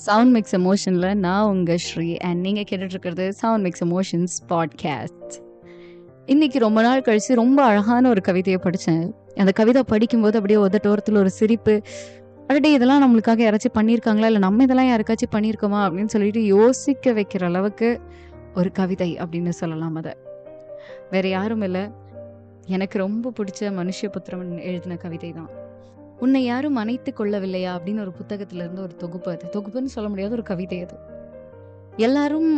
Sound mix எமோஷனில் நான் உங்கள் Sri and நீங்கள் கேட்டுட்ருக்கிறது சவுண்ட் மிக்ஸ் எமோஷன்ஸ் பாட்காஸ்ட். இன்றைக்கி ரொம்ப நாள் கழித்து ரொம்ப அழகான ஒரு கவிதையை படித்தேன். அந்த கவிதை படிக்கும்போது அப்படியே உதட்டோரத்தில் ஒரு சிரிப்பு. அடடே, இதெல்லாம் நம்மளுக்காக யாராச்சும் பண்ணியிருக்காங்களா, இல்லை நம்ம இதெல்லாம் யாருக்காச்சும் பண்ணியிருக்கோமா அப்படின்னு சொல்லிட்டு யோசிக்க வைக்கிற அளவுக்கு ஒரு கவிதை அப்படின்னு சொல்லலாம். அதை வேறு யாரும் இல்லை, எனக்கு ரொம்ப பிடிச்ச மனுஷபுத்திரன் எழுதின கவிதை தான். உன்னை யாரும் அணைத்து கொள்ளவில்லையா அப்படின்னு ஒரு புத்தகத்துல இருந்து ஒரு தொகுப்பு. அது தொகுப்புன்னு சொல்ல முடியாத ஒரு கவிதை. அது எல்லாரும்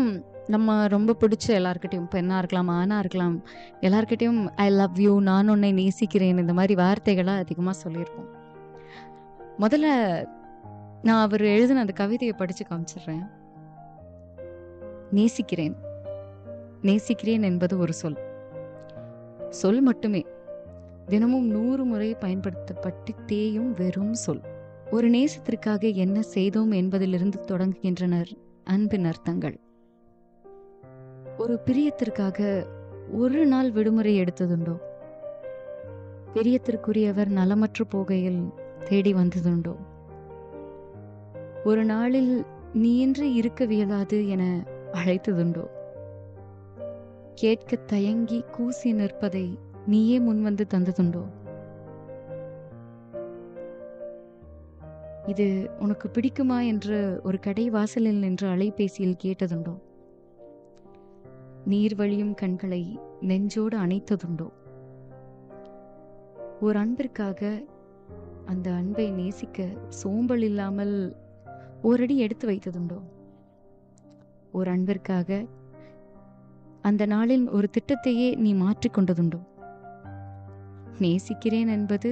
நம்ம ரொம்ப பிடிச்ச எல்லாருக்கிட்டையும், பெண்ணா இருக்கலாம் ஆணா இருக்கலாம், எல்லாருக்கிட்டையும் ஐ லவ் யூ, நான் உன்னை நேசிக்கிறேன், இந்த மாதிரி வார்த்தைகளை அதிகமாக சொல்லியிருப்போம். முதல்ல நான் அவர் எழுதின அந்த கவிதையை படிச்சு காமிச்சிடுறேன். நேசிக்கிறேன், நேசிக்கிறேன் என்பது ஒரு சொல். சொல் மட்டுமே, தினமும் 100 முறை பயன்படுத்தப்பட்டு தேயும் வெறும் சொல். ஒரு நேசத்திற்காக என்ன செய்தோம் என்பதிலிருந்து தொடங்குகின்றனர் அன்பின் அர்த்தங்கள். ஒரு பிரியத்திற்காக ஒரு நாள் விடுமுறை எடுத்ததுண்டோ? பிரியத்திற்குரியவர் நலமற்று போகையில் தேடி வந்ததுண்டோ? ஒரு நாளில் நீயின்றி இருக்கவியலாது என அழைத்ததுண்டோ? கேட்க தயங்கி கூசி நிற்பதை நீயே முன்வந்து தந்ததுண்டோ? இது உனக்கு பிடிக்குமா என்று ஒரு கடை வாசலில் நின்று அலைபேசியில் கேட்டதுண்டோ? நீர் வழியும் கண்களை நெஞ்சோடு அணைத்ததுண்டோ? ஒரு அன்பிற்காக அந்த அன்பை நேசிக்க சோம்பல் இல்லாமல் ஓரடி எடுத்து வைத்ததுண்டோ? ஒரு அன்பிற்காக அந்த நாளில் ஒரு திட்டத்தையே நீ மாற்றிக்கொண்டதுண்டோ? நேசிக்கிறேன் என்பது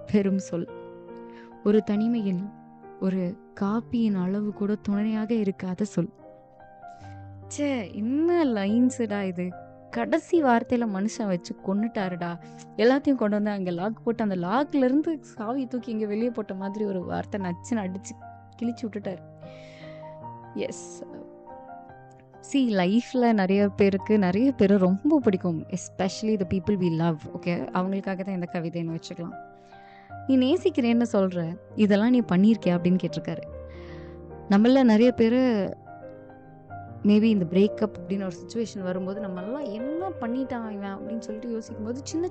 பெரும் சொல். ஒரு தனிமையில் ஒரு காப்பியின் அளவு கூட துணையாக இருக்காத சொல். சே, என்ன லைன்ஸுடா இது! கடைசி வார்த்தையில மனுஷன் வச்சு கொன்னுட்டாருடா. எல்லாத்தையும் கொண்டு வந்து அங்கே லாக் போட்டு அந்த லாக்ல இருந்து சாவி தூக்கி இங்கே வெளியே போட்ட மாதிரி ஒரு வார்த்தை நச்சுன்னு அடிச்சு கிழிச்சு விட்டுட்டாரு. எஸ், சி, லைஃப்பில் நிறைய பேர் ரொம்ப பிடிக்கும், especially the people we love. Okay, அவங்களுக்காக தான் இந்த கவிதைன்னு வச்சுக்கலாம். நீ நேசிக்கிறேன்னு சொல்கிற, இதெல்லாம் நீ பண்ணியிருக்கியா அப்படின்னு கேட்டிருக்காரு. நம்மள நிறைய பேர் மேபி இந்த பிரேக்கப் அப்படின்னு ஒரு சுச்சுவேஷன் வரும்போது நம்மளாம் என்ன பண்ணிட்டான் இவன் அப்படின்னு சொல்லிட்டு யோசிக்கும்போது சின்ன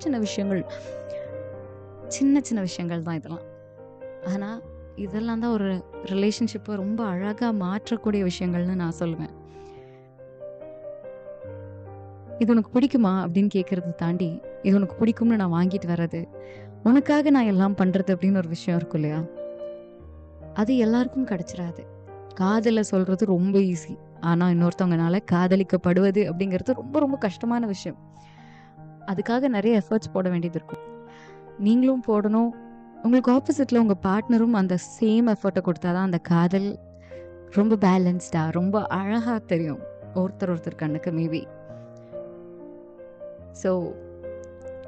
சின்ன விஷயங்கள் தான் இதெல்லாம். ஆனால் இதெல்லாம் தான் ஒரு ரிலேஷன்ஷிப்பை ரொம்ப அழகாக மாற்றக்கூடிய விஷயங்கள்னு நான் சொல்லுவேன். இது உனக்கு பிடிக்குமா அப்படின்னு கேட்கறத தாண்டி, இது உனக்கு பிடிக்கும்னு நான் வாங்கிட்டு வர்றது, உனக்காக நான் எல்லாம் பண்றது அப்படின்னு ஒரு விஷயம் இருக்கும் இல்லையா? அது எல்லாருக்கும் கிடைச்சிடாது. காதல சொல்றது ரொம்ப ஈஸி, ஆனா இன்னொருத்தவங்கனால காதலிக்கப்படுவது அப்படிங்கிறது ரொம்ப ரொம்ப கஷ்டமான விஷயம். அதுக்காக நிறைய எஃபர்ட்ஸ் போட வேண்டியது இருக்கும். நீங்களும் போடணும், உங்களுக்கு ஆப்போசிட்ல உங்க பார்ட்னரும் அந்த சேம் எஃபர்ட்டை கொடுத்தாதான் அந்த காதல் ரொம்ப பேலன்ஸ்டா, ரொம்ப அழகா தெரியும் ஒருத்தர் கண்ணுக்கு. மேபி ஸோ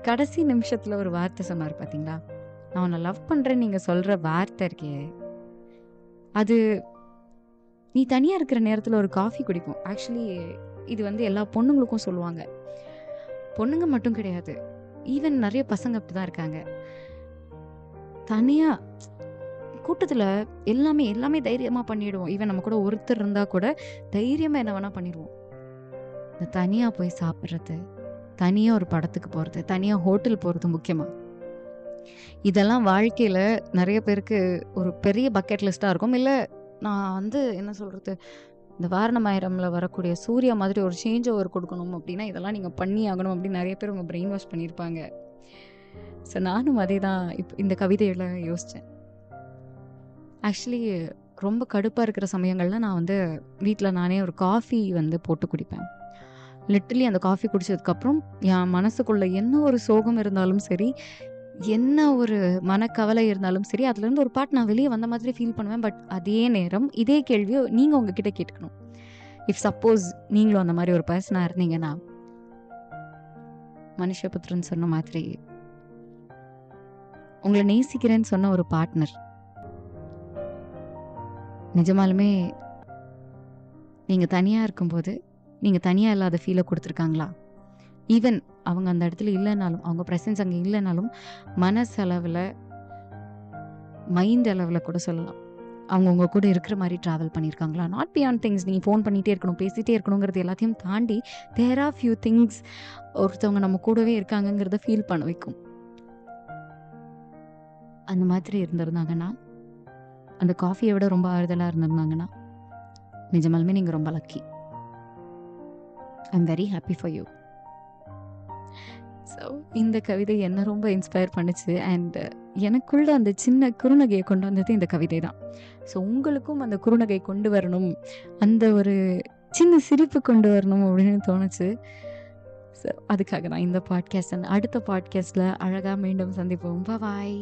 கடைசி நிமிஷத்தில் ஒரு வார்த்தை சொன்னார் பார்த்தீங்களா? நான் உன்னை லவ் பண்ணுறேன்னு நீங்கள் சொல்கிற வார்த்தை இருக்கே, அது நீ தனியாக இருக்கிற நேரத்தில் ஒரு காஃபி குடிக்கும். ஆக்சுவலி இது வந்து எல்லா பொண்ணுங்களுக்கும் சொல்லுவாங்க. பொண்ணுங்க மட்டும் கிடையாது, ஈவன் நிறைய பசங்க அப்படி தான் இருக்காங்க. தனியாக கூட்டத்தில் எல்லாமே தைரியமாக பண்ணிடுவோம். ஈவன் நம்ம கூட ஒருத்தர் இருந்தால் கூட தைரியமாக என்ன வேணால் பண்ணிடுவோம். இந்த தனியாக போய் சாப்பிட்றது, தனியாக ஒரு படத்துக்கு போகிறது, தனியாக ஹோட்டல் போகிறது முக்கியமாக, இதெல்லாம் வாழ்க்கையில் நிறைய பேருக்கு ஒரு பெரிய பக்கெட் லிஸ்ட்டாக இருக்கும். இல்லை, நான் வந்து என்ன சொல்கிறது, இந்த வாரணமாயிரமில் வரக்கூடிய சூர்யா மாதிரி ஒரு சேஞ்ச் ஓவர் கொடுக்கணும் அப்படின்னா இதெல்லாம் நீங்கள் பண்ணி ஆகணும் அப்படின்னு நிறைய பேர் உங்கள் பிரெயின் வாஷ் பண்ணியிருப்பாங்க. ஸோ நானும் அதே தான் இப்போ இந்த கவிதையில் யோசித்தேன். ஆக்சுவலி ரொம்ப கடுப்பாக இருக்கிற சமயங்களில் நான் வந்து வீட்டில் நானே ஒரு காஃபி வந்து போட்டு குடிப்பேன். லிட்டரலி அந்த காஃபி குடித்ததுக்கப்புறம் என் மனசுக்குள்ளே என்ன ஒரு சோகம் இருந்தாலும் சரி, என்ன ஒரு மனக்கவலை இருந்தாலும் சரி, அதுலேருந்து ஒரு பாட்டு நான் வெளியே வந்த மாதிரி ஃபீல் பண்ணுவேன். பட் அதே நேரம் இதே கேள்வியை நீங்கள் உங்ககிட்ட கேட்டுக்கணும். இஃப் சப்போஸ் நீங்களும் அந்த மாதிரி ஒரு பர்சனாக இருந்தீங்கன்னா, மனுஷபுத்திரன் சொன்ன மாதிரி உங்களை நேசிக்கிறேன்னு சொன்ன ஒரு பார்ட்னர் நிஜமாலுமே நீங்கள் தனியாக இருக்கும்போது நீங்கள் தனியாக இல்லாத ஃபீலை கொடுத்துருக்காங்களா? ஈவன் அவங்க அந்த இடத்துல இல்லைனாலும், அவங்க ப்ரெசன்ஸ் அங்கே இல்லைனாலும், மனசளவில் மைண்ட் அளவில் கூட சொல்லலாம், அவங்க உங்க கூட இருக்கிற மாதிரி ட்ராவல் பண்ணியிருக்காங்களா? Not beyond things. நீ ஃபோன் பண்ணிகிட்டே இருக்கணும், பேசிகிட்டே இருக்கணுங்கிறது எல்லாத்தையும் தாண்டி தேர் ஆர் ஃபியூ திங்ஸ் ஒருத்தவங்க நம்ம கூடவே இருக்காங்கங்கிறத ஃபீல் பண்ண வைக்கும். அந்த மாதிரி இருந்திருந்தாங்கன்னா, அந்த காஃபியை விட ரொம்ப ஆறுதலாக இருந்திருந்தாங்கன்னா, நிஜமாலுமே நீங்கள் ரொம்ப lucky. I am very happy for you. So இந்த கவிதை என்ன ரொம்ப இன்ஸ்பயர் பண்ணுச்சு. அண்ட் எனக்குள்ள அந்த சின்ன குறுநகையை கொண்டு வந்தது இந்த கவிதை தான். ஸோ உங்களுக்கும் அந்த குறுநகை கொண்டு வரணும், அந்த ஒரு சின்ன சிரிப்பு கொண்டு வரணும் அப்படின்னு தோணுச்சு. ஸோ அதுக்காக தான் இந்த பாட்காஸ்ட். அடுத்த பாட்காஸ்ட்டில் அழகாக மீண்டும் சந்திப்போம். பாய்.